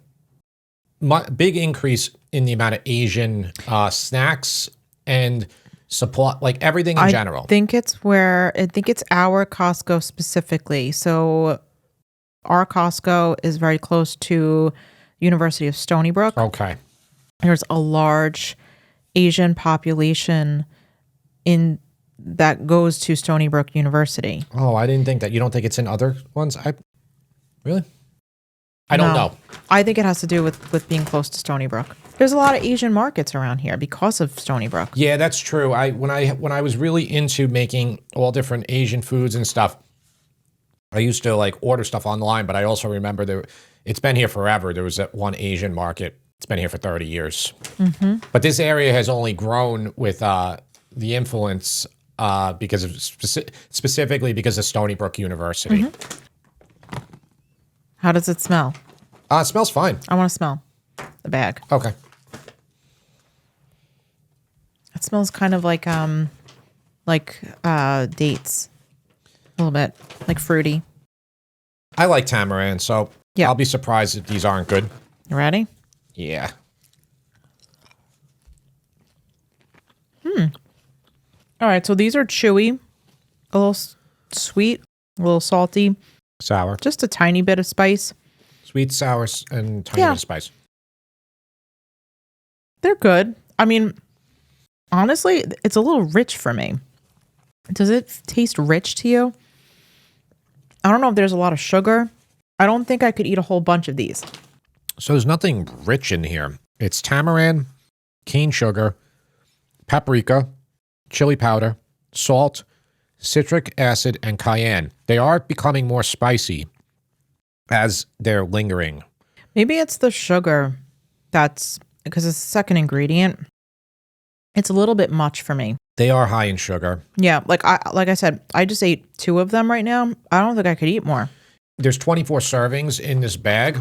Speaker 1: big increase in the amount of Asian snacks and supply, like everything in general.
Speaker 2: I think it's our Costco specifically. So our Costco is very close to University of Stony Brook.
Speaker 1: Okay.
Speaker 2: There's a large Asian population that goes to Stony Brook University.
Speaker 1: Oh, I didn't think that. You don't think it's in other ones? Really? I don't know.
Speaker 2: I think it has to do with being close to Stony Brook. There's a lot of Asian markets around here because of Stony Brook.
Speaker 1: Yeah, that's true. When I was really into making all different Asian foods and stuff, I used to like order stuff online, but I also remember it's been here forever. There was that one Asian market. It's been here for 30 years. But this area has only grown with the influence because of specifically because of Stony Brook University.
Speaker 2: How does it smell?
Speaker 1: It smells fine.
Speaker 2: I want to smell the bag.
Speaker 1: Okay.
Speaker 2: It smells kind of like dates. A little bit like fruity.
Speaker 1: I like tamarind, so
Speaker 2: Yeah.
Speaker 1: I'll be surprised if these aren't good.
Speaker 2: You ready?
Speaker 1: Yeah.
Speaker 2: All right, so these are chewy, a little sweet, a little salty,
Speaker 1: Sour.
Speaker 2: just a tiny bit of spice.
Speaker 1: Sweet, sour, and tiny
Speaker 2: Yeah.
Speaker 1: bit of spice.
Speaker 2: They're good. I mean, honestly, it's a little rich for me. Does it taste rich to you? I don't know if there's a lot of sugar. I don't think I could eat a whole bunch of these.
Speaker 1: So there's nothing rich in here. It's tamarind, cane sugar, paprika, chili powder, salt, citric acid, and cayenne. They are becoming more spicy as they're lingering.
Speaker 2: Maybe it's the sugar that's because it's the second ingredient. It's a little bit much for me.
Speaker 1: They are high in sugar.
Speaker 2: Yeah, like I said, I just ate 2 of them right now. I don't think I could eat more.
Speaker 1: There's 24 servings in this bag,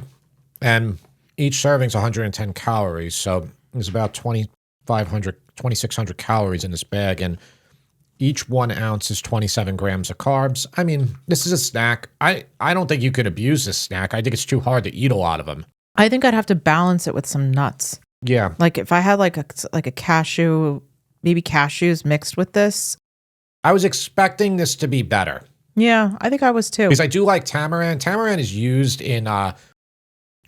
Speaker 1: and each serving's 110 calories. So there's about 2,600 calories in this bag, and each 1 ounce is 27 grams of carbs. I mean, this is a snack. I don't think you could abuse this snack. I think it's too hard to eat a lot of them.
Speaker 2: I think I'd have to balance it with some nuts.
Speaker 1: Yeah.
Speaker 2: Like if I had like a cashew, maybe cashews mixed with this.
Speaker 1: I was expecting this to be better.
Speaker 2: Yeah, I think I was too.
Speaker 1: Because I do like tamarind. Tamarind is used in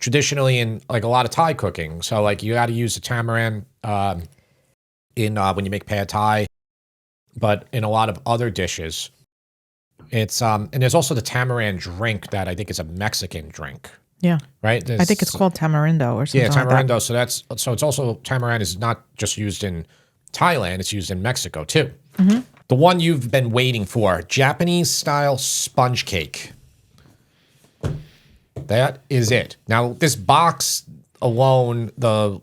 Speaker 1: traditionally in like a lot of Thai cooking. So like you got to use the tamarind in when you make pad Thai, but in a lot of other dishes, it's and there's also the tamarind drink that I think is a Mexican drink.
Speaker 2: Yeah,
Speaker 1: right.
Speaker 2: I think it's called tamarindo or something.
Speaker 1: Yeah, tamarindo.
Speaker 2: Like
Speaker 1: So it's also tamarind is not just used in Thailand; it's used in Mexico too.
Speaker 2: Mm-hmm.
Speaker 1: The one you've been waiting for, Japanese style sponge cake. That is it. Now, this box alone, the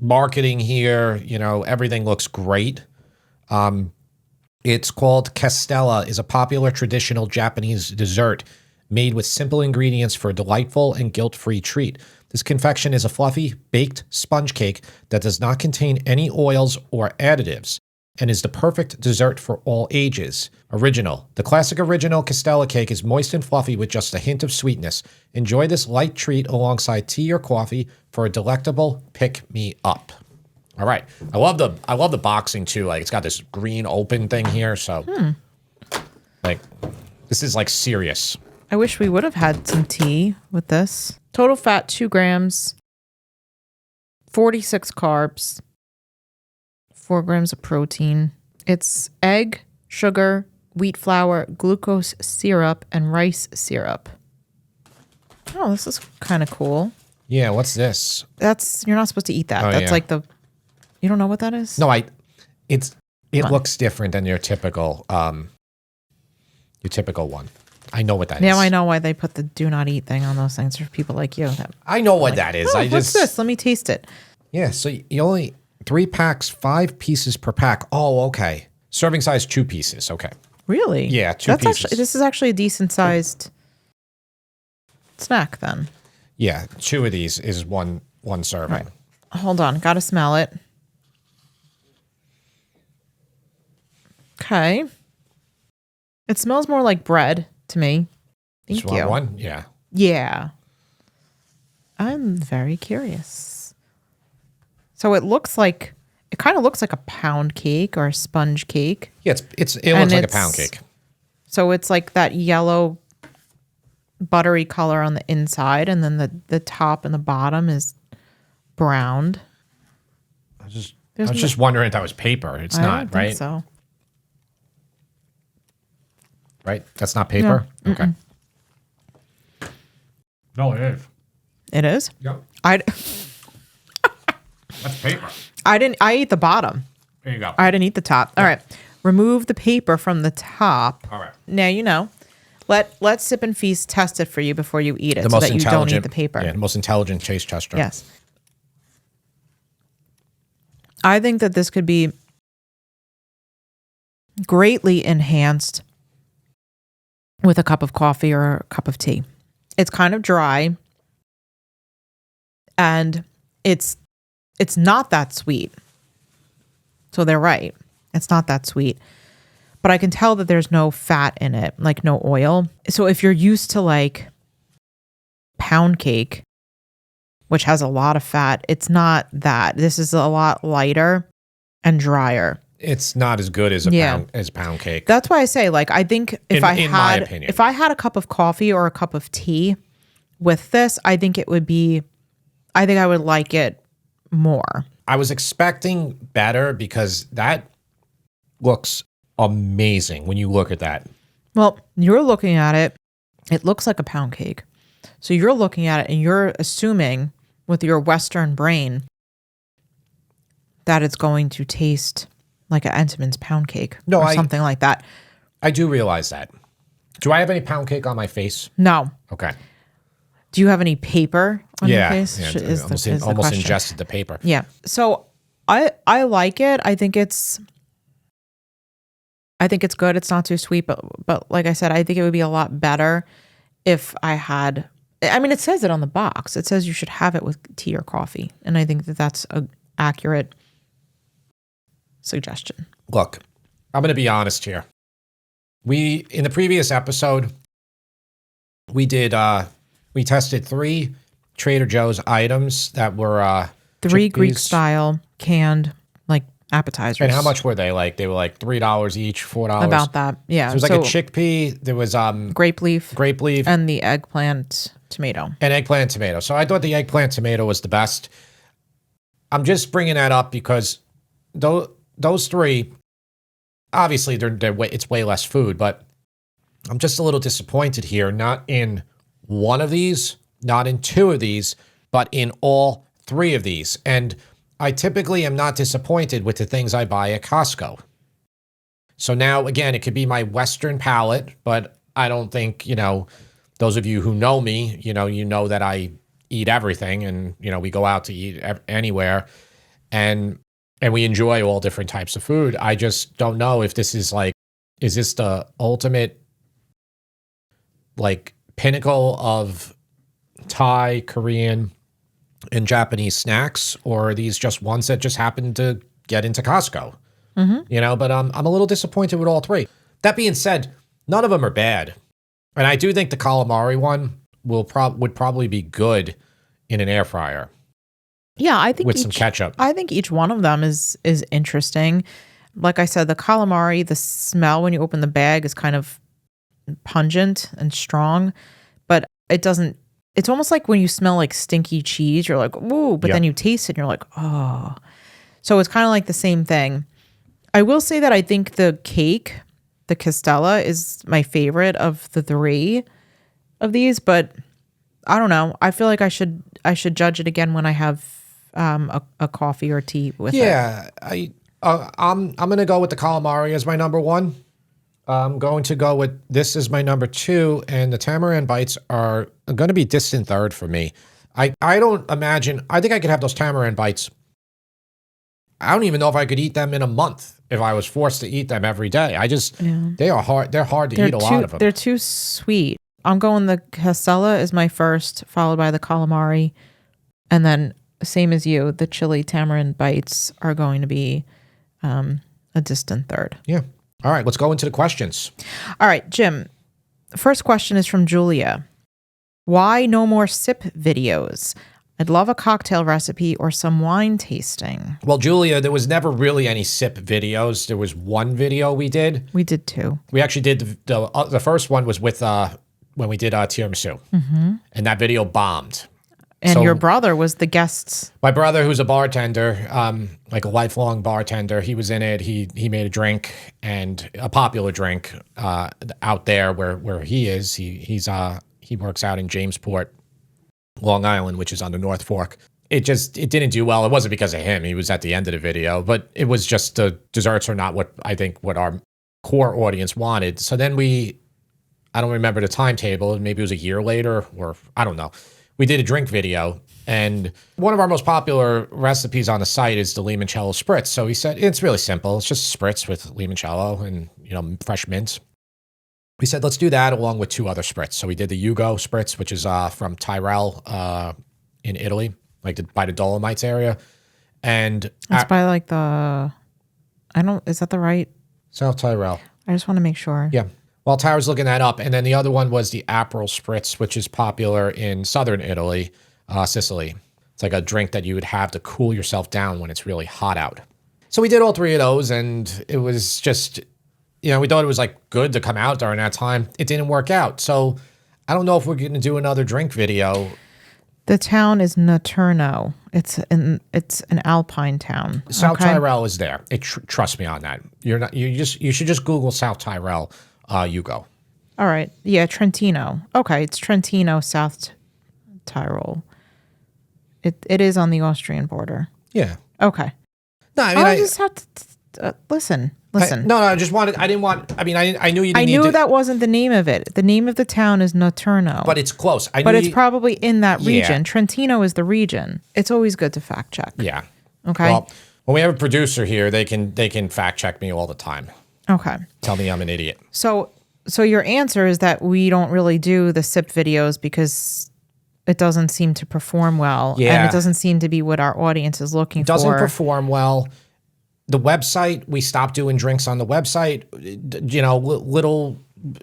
Speaker 1: marketing here, you know, everything looks great. It's called Castella, is a popular traditional Japanese dessert made with simple ingredients for a delightful and guilt-free treat. This confection is a fluffy, baked sponge cake that does not contain any oils or additives and is the perfect dessert for all ages. Original. The classic original Castella cake is moist and fluffy with just a hint of sweetness. Enjoy this light treat alongside tea or coffee for a delectable pick-me-up. All right. I love the boxing too. Like it's got this green open thing here, so like this is like serious.
Speaker 2: I wish we would have had some tea with this. Total fat 2 grams, 46 carbs, 4 grams of protein. It's egg, sugar, wheat flour, glucose syrup, and rice syrup. Oh, this is kind of cool.
Speaker 1: Yeah, what's this?
Speaker 2: You're not supposed to eat that.
Speaker 1: Oh,
Speaker 2: That's
Speaker 1: yeah.
Speaker 2: like you don't know what that is?
Speaker 1: No, it looks different than your typical one. I know what that is.
Speaker 2: Now I know why they put the do not eat thing on those things for people like you.
Speaker 1: I know what that is.
Speaker 2: Oh, what's this? Let me taste it.
Speaker 1: Yeah, so you only 3 packs, 5 pieces per pack. Oh, okay. Serving size 2 pieces. Okay.
Speaker 2: Really?
Speaker 1: Yeah, 2 pieces.
Speaker 2: This is actually a decent sized snack then.
Speaker 1: Yeah, 2 of these is one serving.
Speaker 2: Right. Hold on, gotta smell it. Okay. It smells more like bread to me. Thank
Speaker 1: Just want
Speaker 2: you.
Speaker 1: one? Yeah.
Speaker 2: Yeah. I'm very curious. So it kind of looks like a pound cake or a sponge cake.
Speaker 1: Yeah, it looks like a pound cake.
Speaker 2: So it's like that yellow buttery color on the inside, and then the top and the bottom is browned.
Speaker 1: I was just wondering if that was paper. It's
Speaker 2: I
Speaker 1: not,
Speaker 2: don't think
Speaker 1: right?
Speaker 2: So
Speaker 1: Right? That's not paper?
Speaker 2: No.
Speaker 1: Okay. No, it is.
Speaker 2: it is.
Speaker 1: Yep. That's paper.
Speaker 2: I ate the bottom.
Speaker 1: There you go.
Speaker 2: I didn't eat the top. All right. Remove the paper from the top.
Speaker 1: All right.
Speaker 2: Now you know. Let Sip and Feast test it for you before you eat it, so that you don't eat the paper.
Speaker 1: Yeah, the most intelligent taste tester.
Speaker 2: Yes. I think that this could be greatly enhanced with a cup of coffee or a cup of tea. It's kind of dry, and it's not that sweet. So they're right. It's not that sweet. but I can tell that there's no fat in it, like no oil. So if you're used to like pound cake, which has a lot of fat, it's not that. This is a lot lighter and drier.
Speaker 1: It's not as good as pound cake.
Speaker 2: That's why I say, like, I think if
Speaker 1: in my opinion,
Speaker 2: if I had a cup of coffee or a cup of tea with this, I think I would like it more.
Speaker 1: I was expecting better because that looks amazing when you look at that.
Speaker 2: Well, you're looking at it, it looks like a pound cake. So you're looking at it and you're assuming with your Western brain that it's going to taste like an Entenmann's pound cake or something like that.
Speaker 1: I do realize that. Do I have any pound cake on my face?
Speaker 2: No.
Speaker 1: Okay.
Speaker 2: Do you have any paper on your face?
Speaker 1: Yeah, almost ingested the paper.
Speaker 2: Yeah. So I like it. I think it's good. It's not too sweet, but like I said, I think it would be a lot better if I had. I mean, it says it on the box. It says you should have it with tea or coffee, and I think that that's an accurate suggestion.
Speaker 1: Look, I'm going to be honest here. In the previous episode, we tested 3 Trader Joe's items that were
Speaker 2: 3 Greek style canned like appetizers.
Speaker 1: And how much were they? Like they were like $3 each, $4.
Speaker 2: About that, yeah.
Speaker 1: So it was like a chickpea. There was
Speaker 2: grape leaf,
Speaker 1: and
Speaker 2: the eggplant tomato.
Speaker 1: So I thought the eggplant tomato was the best. I'm just bringing that up because those 3, obviously it's way less food, but I'm just a little disappointed here. Not in one of these, not in 2 of these, but in all 3 of these. And I typically am not disappointed with the things I buy at Costco. So now, again, it could be my Western palate, but I don't think, those of you who know me, you know that I eat everything and, we go out to eat anywhere and we enjoy all different types of food. I just don't know if this is is this the ultimate, pinnacle of Thai, Korean, and Japanese snacks, or are these just ones that just happen to get into Costco? Mm-hmm. But I'm a little disappointed with all 3. That being said, none of them are bad. And I do think the calamari one would probably be good in an air fryer.
Speaker 2: Yeah, I think
Speaker 1: with some ketchup.
Speaker 2: I think each one of them is interesting. Like I said, the calamari, the smell when you open the bag is kind of pungent and strong, but it doesn't. It's almost like when you smell like stinky cheese, you're like, ooh, but then you taste it and you're like, oh. So it's kind of like the same thing. I will say that I think the cake, the Costella, is my favorite of the 3 of these, but I don't know. I feel like I should judge it again when I have a coffee or tea with it.
Speaker 1: Yeah, I'm gonna go with the calamari as my number 1. I'm going to go with this as my number 2, and the tamarind bites are going to be distant third for me. I don't imagine. I think I could have those tamarind bites. I don't even know if I could eat them in a month if I was forced to eat them every day. They are hard. They're hard to eat a lot of them.
Speaker 2: They're too sweet. I'm going the Costella is my first, followed by the calamari, and then same as you, the chili tamarind bites are going to be a distant third.
Speaker 1: Yeah. All right, let's go into the questions.
Speaker 2: All right, Jim. First question is from Julia. Why no more sip videos? I'd love a cocktail recipe or some wine tasting.
Speaker 1: Well, Julia, there was never really any sip videos. There was one video we did.
Speaker 2: We did 2.
Speaker 1: We actually did the first one was with when we did tiramisu, and that video bombed.
Speaker 2: And your brother was the guest.
Speaker 1: My brother, who's a bartender, like a lifelong bartender, he was in it. He made a drink, and a popular drink out there where he is. He works out in Jamesport, Long Island, which is on the North Fork. It didn't do well. It wasn't because of him. He was at the end of the video, but it was just the desserts are not what our core audience wanted. So then I don't remember the timetable. Maybe it was a year later, or I don't know. We did a drink video, and one of our most popular recipes on the site is the limoncello spritz. So he said, it's really simple. It's just spritz with limoncello and, fresh mint. We said, let's do that along with 2 other spritz. So we did the Yugo spritz, which is from Tyrell in Italy, by the Dolomites area. And
Speaker 2: it's by is that the right?
Speaker 1: South Tyrell.
Speaker 2: I just want to make sure.
Speaker 1: Yeah. While Tara's looking that up. And then the other one was the Aperol Spritz, which is popular in southern Italy, Sicily. It's like a drink that you would have to cool yourself down when it's really hot out. So we did all three of those, and it was just, we thought it was like good to come out during that time. It didn't work out. So I don't know if we're going to do another drink video.
Speaker 2: The town is Naterno. It's an alpine town.
Speaker 1: South Tyrol is there. Trust me on that. You should just Google South Tyrol. You go.
Speaker 2: All right. Yeah, Trentino. Okay, it's Trentino, South Tyrol. It is on the Austrian border.
Speaker 1: Yeah.
Speaker 2: Okay.
Speaker 1: No, I mean,
Speaker 2: I just have to listen.
Speaker 1: I just wanted. I didn't want. I mean, I knew you. Didn't
Speaker 2: I knew that wasn't the name of it. The name of the town is Naterno,
Speaker 1: but it's close.
Speaker 2: But it's probably in that region. Trentino is the region. It's always good to fact check.
Speaker 1: Yeah.
Speaker 2: Okay.
Speaker 1: Well, when we have a producer here, they can fact check me all the time.
Speaker 2: Okay.
Speaker 1: Tell me I'm an idiot.
Speaker 2: So your answer is that we don't really do the sip videos because it doesn't seem to perform well.
Speaker 1: Yeah.
Speaker 2: And it doesn't seem to be what our audience is looking for.
Speaker 1: It doesn't perform well. The website, we stopped doing drinks on the website. Little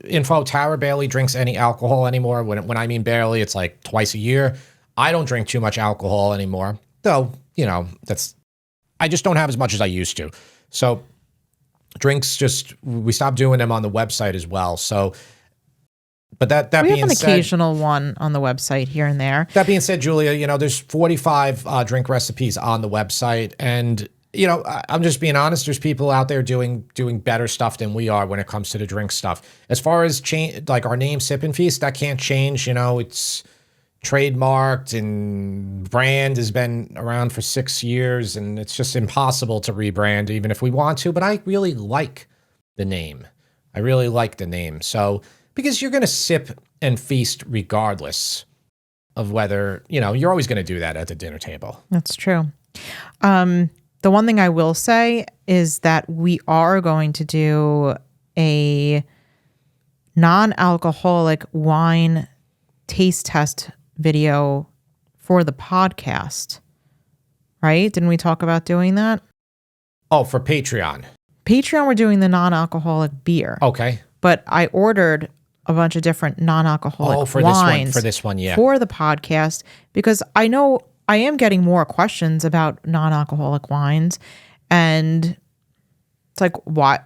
Speaker 1: info, Tara barely drinks any alcohol anymore. When I mean barely, it's like twice a year. I don't drink too much alcohol anymore. Though, I just don't have as much as I used to. So drinks we stopped doing them on the website as well. So, but that being said, we have an
Speaker 2: occasional one on the website here and there.
Speaker 1: That being said, Julia, there's 45 drink recipes on the website, and I'm just being honest. There's people out there doing better stuff than we are when it comes to the drink stuff. As far as like our name, Sip and Feast, that can't change. It's trademarked and brand has been around for 6 years, and it's just impossible to rebrand even if we want to. But I really like the name. So because you're going to sip and feast regardless of whether, you're always going to do that at the dinner table.
Speaker 2: That's true. The one thing I will say is that we are going to do a non-alcoholic wine taste test video for the podcast, right? Didn't we talk about doing that?
Speaker 1: Oh, for Patreon.
Speaker 2: Patreon, we're doing the non-alcoholic beer.
Speaker 1: Okay.
Speaker 2: But I ordered a bunch of different non-alcoholic wines
Speaker 1: for this one, yeah.
Speaker 2: For the podcast, because I know I am getting more questions about non-alcoholic wines, and it's like, what?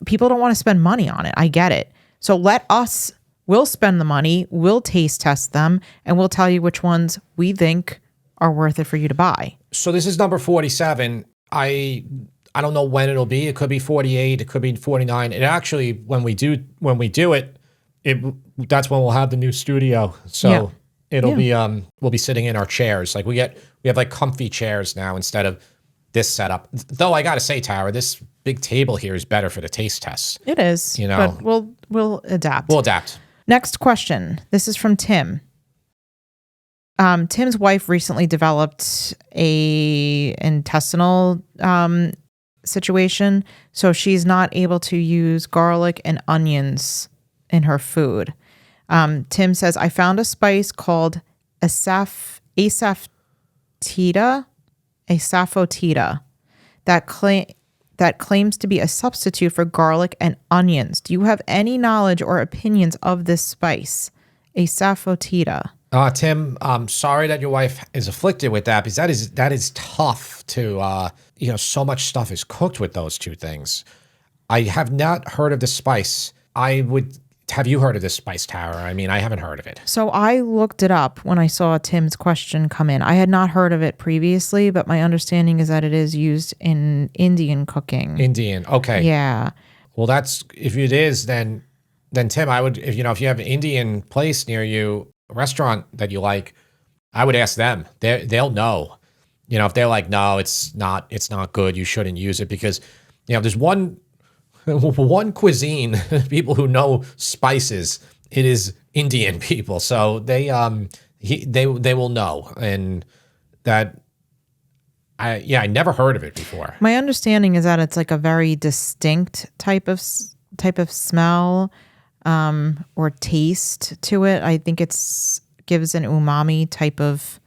Speaker 2: People don't want to spend money on it. I get it. So we'll spend the money, we'll taste test them, and we'll tell you which ones we think are worth it for you to buy.
Speaker 1: So this is number 47. I don't know when it'll be. It could be 48. It could be 49. It actually, when we do it, that's when we'll have the new studio. So. Yeah. It'll be we'll be sitting in our chairs. Like we have like comfy chairs now instead of this setup. Though I gotta say, Tara, this big table here is better for the taste test.
Speaker 2: It is. But we'll adapt.
Speaker 1: We'll adapt.
Speaker 2: Next question. This is from Tim. Tim's wife recently developed a intestinal situation, so she's not able to use garlic and onions in her food. Tim says, I found a spice called asafoetida that claims to be a substitute for garlic and onions. Do you have any knowledge or opinions of this spice, asafoetida?
Speaker 1: Tim, I'm sorry that your wife is afflicted with that, because that is tough to, so much stuff is cooked with those two things. I have not heard of this spice. Have you heard of this spice, Tara? I mean, I haven't heard of it.
Speaker 2: So I looked it up when I saw Tim's question come in. I had not heard of it previously, but my understanding is that it is used in Indian cooking.
Speaker 1: Indian, okay.
Speaker 2: Yeah.
Speaker 1: Well, if it is, then Tim, I would, if you have an Indian place near you, a restaurant that you like, I would ask them. They'll know. If they're like, no, it's not good, you shouldn't use it, because there's one cuisine, people who know spices, it is Indian people. So they will know. And that, I never heard of it before.
Speaker 2: My understanding is that it's like a very distinct type of smell or taste to it. I think gives an umami type of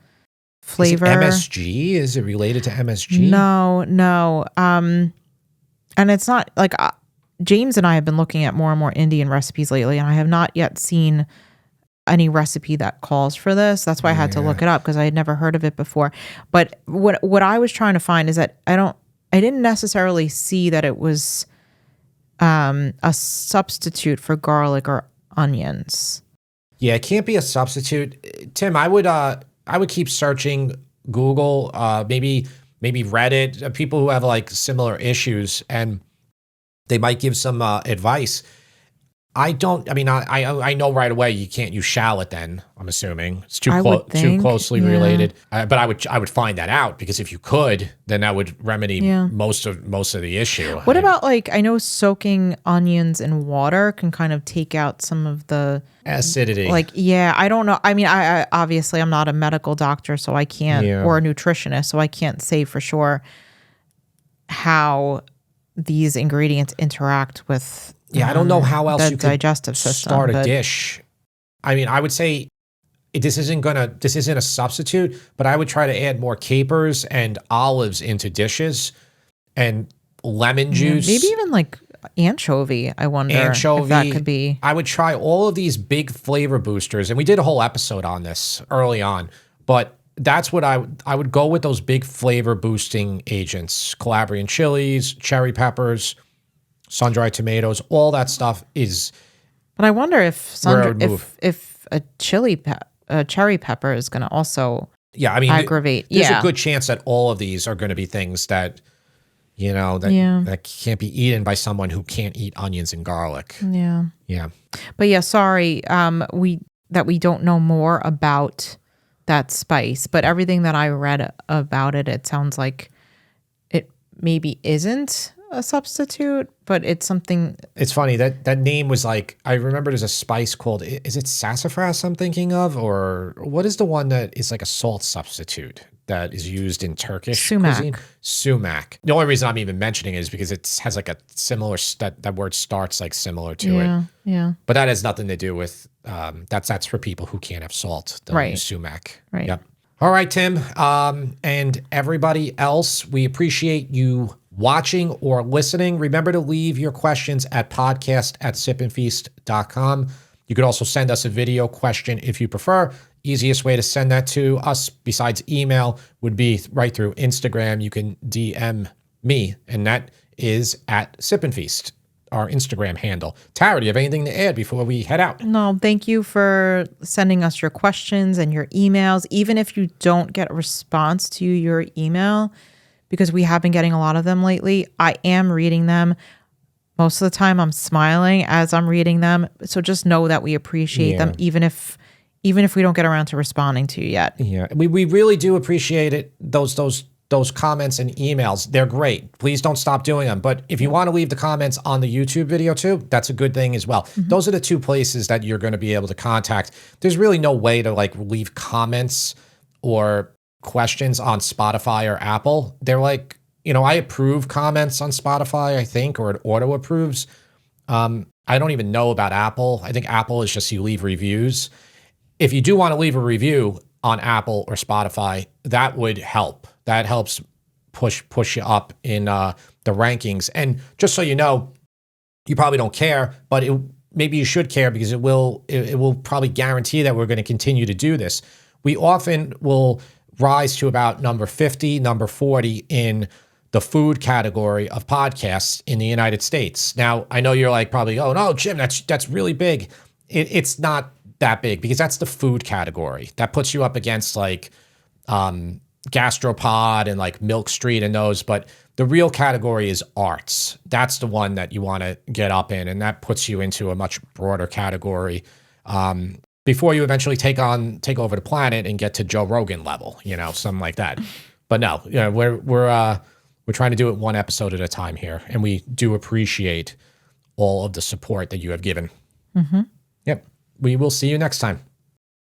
Speaker 2: flavor.
Speaker 1: Is it MSG? Is it related to MSG?
Speaker 2: No. And it's not like James and I have been looking at more and more Indian recipes lately, and I have not yet seen any recipe that calls for this. That's why I had to look it up because I had never heard of it before. But what I was trying to find is that I didn't necessarily see that it was a substitute for garlic or onions.
Speaker 1: Yeah, it can't be a substitute. Tim, I would keep searching Google, maybe Reddit, people who have like similar issues, and they might give some advice. I know right away you can't use shallot then, I'm assuming. It's too closely related. But I would find that out, because if you could, then that would remedy most of the issue.
Speaker 2: What about, like, I know soaking onions in water can kind of take out some of the
Speaker 1: acidity.
Speaker 2: Like, I don't know. I mean, I obviously I'm not a medical doctor, so I can't, or a nutritionist, so I can't say for sure how these ingredients interact with
Speaker 1: I don't know how else you could
Speaker 2: digestive system,
Speaker 1: start a dish. I mean, I would say this isn't a substitute, but I would try to add more capers and olives into dishes, and lemon juice.
Speaker 2: Maybe even like anchovy. I wonder if that could be.
Speaker 1: I would try all of these big flavor boosters, and we did a whole episode on this early on, but that's what I would go with, those big flavor boosting agents: Calabrian chilies, cherry peppers, sun-dried tomatoes. All that stuff is.
Speaker 2: But I wonder if a cherry pepper is going to also aggravate.
Speaker 1: There's a good chance that all of these are going to be things that that can't be eaten by someone who can't eat onions and garlic.
Speaker 2: Yeah.
Speaker 1: Yeah.
Speaker 2: But sorry, we don't know more about that spice, but everything that I read about it, it sounds like it maybe isn't a substitute, but it's something.
Speaker 1: It's funny that name was like, I remember there's a spice called, is it sassafras I'm thinking of, or what is the one that is like a salt substitute that is used in Turkish cuisine? Sumac. The only reason I'm even mentioning it is because it has like a similar, that word starts like similar to it.
Speaker 2: Yeah.
Speaker 1: But that has nothing to do with, that's for people who can't have salt. They'll use sumac.
Speaker 2: Right.
Speaker 1: Yep. All right, Tim, and everybody else, we appreciate you watching or listening. Remember to leave your questions at podcast@sipandfeast.com. You could also send us a video question if you prefer. Easiest way to send that to us, besides email, would be right through Instagram. You can DM me, and that is @sipandfeast, our Instagram handle. Tara, do you have anything to add before we head out?
Speaker 2: No, thank you for sending us your questions and your emails. Even if you don't get a response to your email, because we have been getting a lot of them lately, I am reading them. Most of the time I'm smiling as I'm reading them. So just know that we appreciate them, even if we don't get around to responding to you yet.
Speaker 1: Yeah, we really do appreciate it. Those comments and emails, they're great. Please don't stop doing them. But if you want to leave the comments on the YouTube video too, that's a good thing as well. Mm-hmm. Those are the two places that you're going to be able to contact. There's really no way to like leave comments or questions on Spotify or Apple. They're like, I approve comments on Spotify, I think, or it auto approves. I don't even know about Apple. I think Apple is just you leave reviews. If you do want to leave a review on Apple or Spotify, that would help. That helps push you up in the rankings. And just so you know, you probably don't care, but maybe you should care, because it will probably guarantee that we're going to continue to do this. We often will rise to about number 50, number 40 in the food category of podcasts in the United States. Now, I know you're like probably, oh no, Jim, that's really big. It's not that big, because that's the food category. That puts you up against like Gastropod and like Milk Street and those, but the real category is arts. That's the one that you want to get up in, and that puts you into a much broader category. Before you eventually take over the planet and get to Joe Rogan level, something like that. But no, we're trying to do it one episode at a time here, and we do appreciate all of the support that you have given.
Speaker 2: Mm-hmm.
Speaker 1: Yep. We will see you next time.